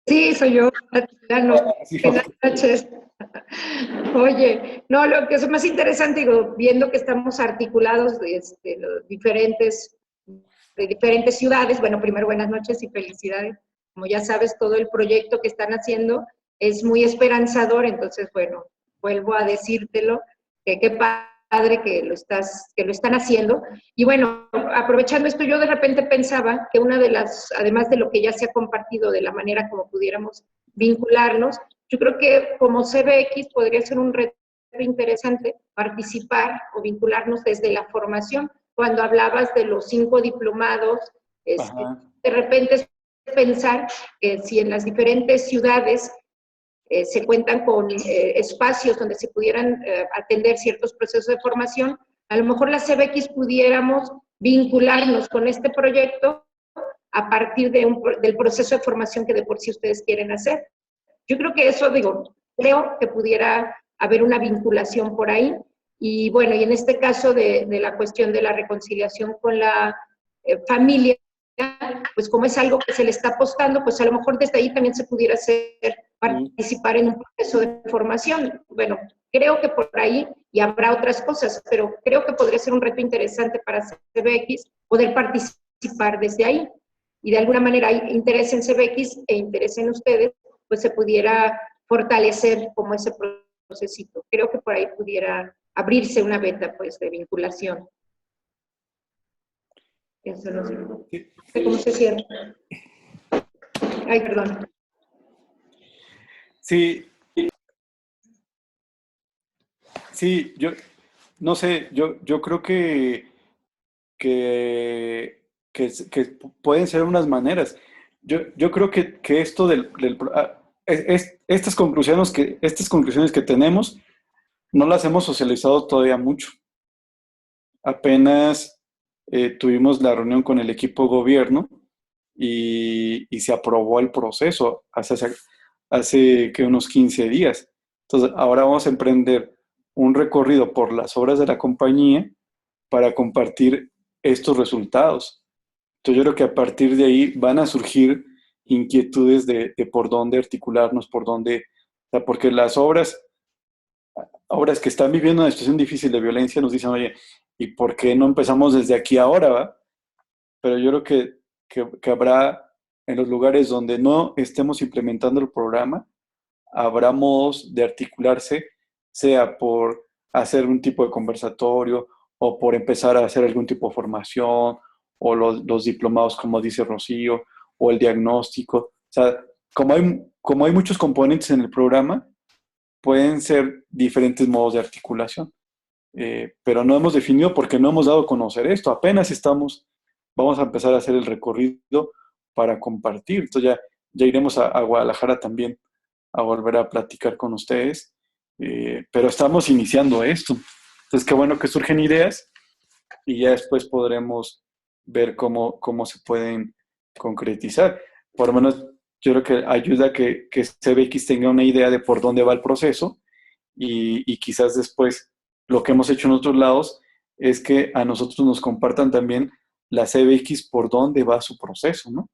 Sí, soy yo. Sí, Buenas noches. Oye, no, lo que es más interesante, digo, viendo que estamos articulados de diferentes ciudades, bueno, primero buenas noches y felicidades. Como ya sabes, todo el proyecto que están haciendo es muy esperanzador, entonces, bueno, vuelvo a decírtelo, que qué padre que lo están haciendo. Y bueno, aprovechando esto, yo de repente pensaba que una de las, además de lo que ya se ha compartido, de la manera como pudiéramos vincularnos, yo creo que como CBX podría ser un reto interesante participar o vincularnos desde la formación, cuando hablabas de los 5 diplomados, de repente es pensar que si en las diferentes ciudades se cuentan con espacios donde se pudieran atender ciertos procesos de formación, a lo mejor la CBX pudiéramos vincularnos con este proyecto a partir del proceso de formación que de por sí ustedes quieren hacer. Yo creo que eso, creo que pudiera haber una vinculación por ahí. Y bueno, y en este caso de la cuestión de la reconciliación con la familia, pues como es algo que se le está apostando, pues a lo mejor desde ahí también se pudiera participar en un proceso de formación. Bueno, creo que por ahí, y habrá otras cosas, pero creo que podría ser un reto interesante para CBX poder participar desde ahí. Y de alguna manera hay interés en CBX e interés en ustedes, pues se pudiera fortalecer como ese procesito. Creo que por ahí pudiera abrirse una veta, pues, de vinculación. Eso no sé cómo se cierra. Ay, perdón. Sí, yo no sé, yo creo que pueden ser unas maneras. Yo creo que esto estas conclusiones que tenemos no las hemos socializado todavía mucho. Apenas tuvimos la reunión con el equipo gobierno y se aprobó el proceso hace que unos 15 días. Entonces, ahora vamos a emprender un recorrido por las obras de la compañía para compartir estos resultados. Entonces, yo creo que a partir de ahí van a surgir inquietudes de por dónde articularnos, porque las obras que están viviendo una situación difícil de violencia nos dicen, oye, ¿y por qué no empezamos desde aquí ahora, va? Pero yo creo que habrá en los lugares donde no estemos implementando el programa, habrá modos de articularse, sea por hacer un tipo de conversatorio o por empezar a hacer algún tipo de formación o los diplomados, como dice Rocío, o el diagnóstico. O sea, como hay muchos componentes en el programa, pueden ser diferentes modos de articulación. Pero no hemos definido porque no hemos dado a conocer esto. Apenas vamos a empezar a hacer el recorrido para compartir. Entonces ya iremos a Guadalajara también a volver a platicar con ustedes. Pero estamos iniciando esto. Entonces, qué bueno que surgen ideas y ya después podremos ver cómo se pueden concretizar. Por lo menos yo creo que ayuda que CBX tenga una idea de por dónde va el proceso y quizás después lo que hemos hecho en otros lados es que a nosotros nos compartan también la CBX por dónde va su proceso, ¿no?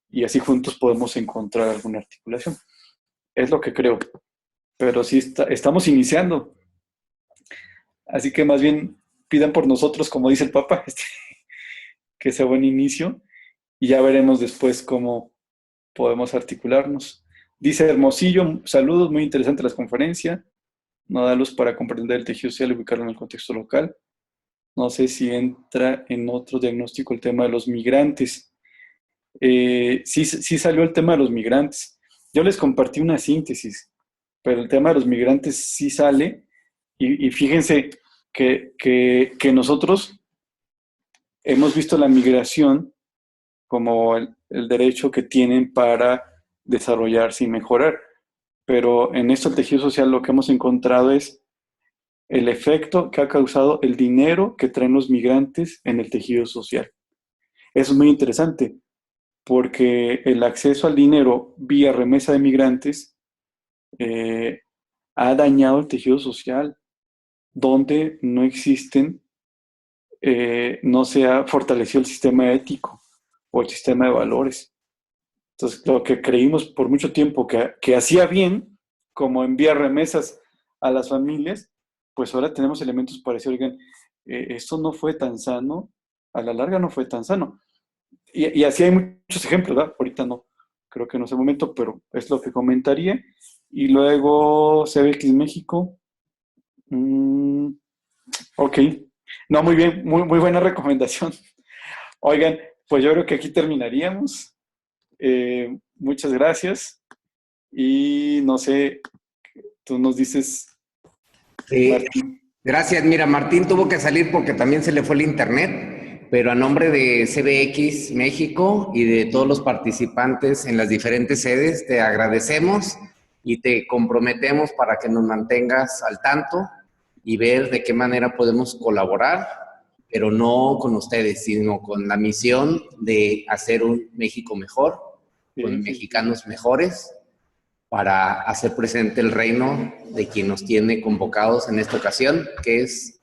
Y así juntos podemos encontrar alguna articulación. Es lo que creo. Pero sí estamos iniciando. Así que más bien pidan por nosotros, como dice el Papa, que sea buen inicio y ya veremos después cómo podemos articularnos. Dice Hermosillo, saludos, muy interesante la conferencia. No da luz para comprender el tejido social y ubicarlo en el contexto local. No sé si entra en otro diagnóstico el tema de los migrantes. Sí salió el tema de los migrantes. Yo les compartí una síntesis, pero el tema de los migrantes sí sale. Y fíjense que nosotros hemos visto la migración como el derecho que tienen para desarrollarse y mejorar. Pero en esto el tejido social lo que hemos encontrado es el efecto que ha causado el dinero que traen los migrantes en el tejido social. Eso es muy interesante, porque el acceso al dinero vía remesa de migrantes ha dañado el tejido social, donde no existen, no se ha fortalecido el sistema ético o el sistema de valores. Entonces, lo que creímos por mucho tiempo que hacía bien, como enviar remesas a las familias, pues ahora tenemos elementos para decir, oigan, esto no fue tan sano, a la larga no fue tan sano. Y así hay muchos ejemplos, ¿verdad? Ahorita no, creo que no es el momento, pero es lo que comentaría. Y luego CBX México. Ok. No, muy bien, muy buena recomendación. Oigan, pues yo creo que aquí terminaríamos. Muchas gracias. Y no sé, tú nos dices, Martín. Gracias. Mira, Martín tuvo que salir porque también se le fue el internet, pero a nombre de CBX México y de todos los participantes en las diferentes sedes, te agradecemos y te comprometemos para que nos mantengas al tanto y ver de qué manera podemos colaborar, pero no con ustedes, sino con la misión de hacer un México mejor, con mexicanos mejores, para hacer presente el reino de quien nos tiene convocados en esta ocasión, que es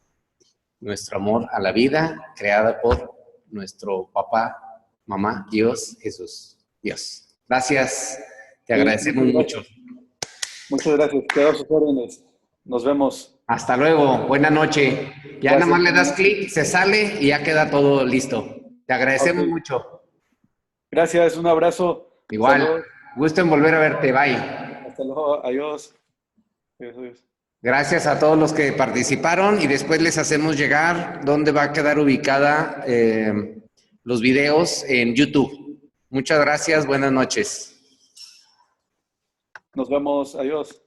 nuestro amor a la vida, creada por nuestro papá, mamá, Dios, Jesús, Dios. Gracias, te agradecemos mucho. Muchas gracias, quedo a sus órdenes. Nos vemos. Hasta luego, buena noche. Ya Gracias. nada más le das clic, se sale y ya queda todo listo. Te agradecemos mucho. Gracias, un abrazo. Igual, Saludos. gusto en volver a verte, bye. Hasta luego, adiós. Adiós. Gracias a todos los que participaron y después les hacemos llegar dónde va a quedar ubicada los videos en YouTube. Muchas gracias, buenas noches. Nos vemos, adiós.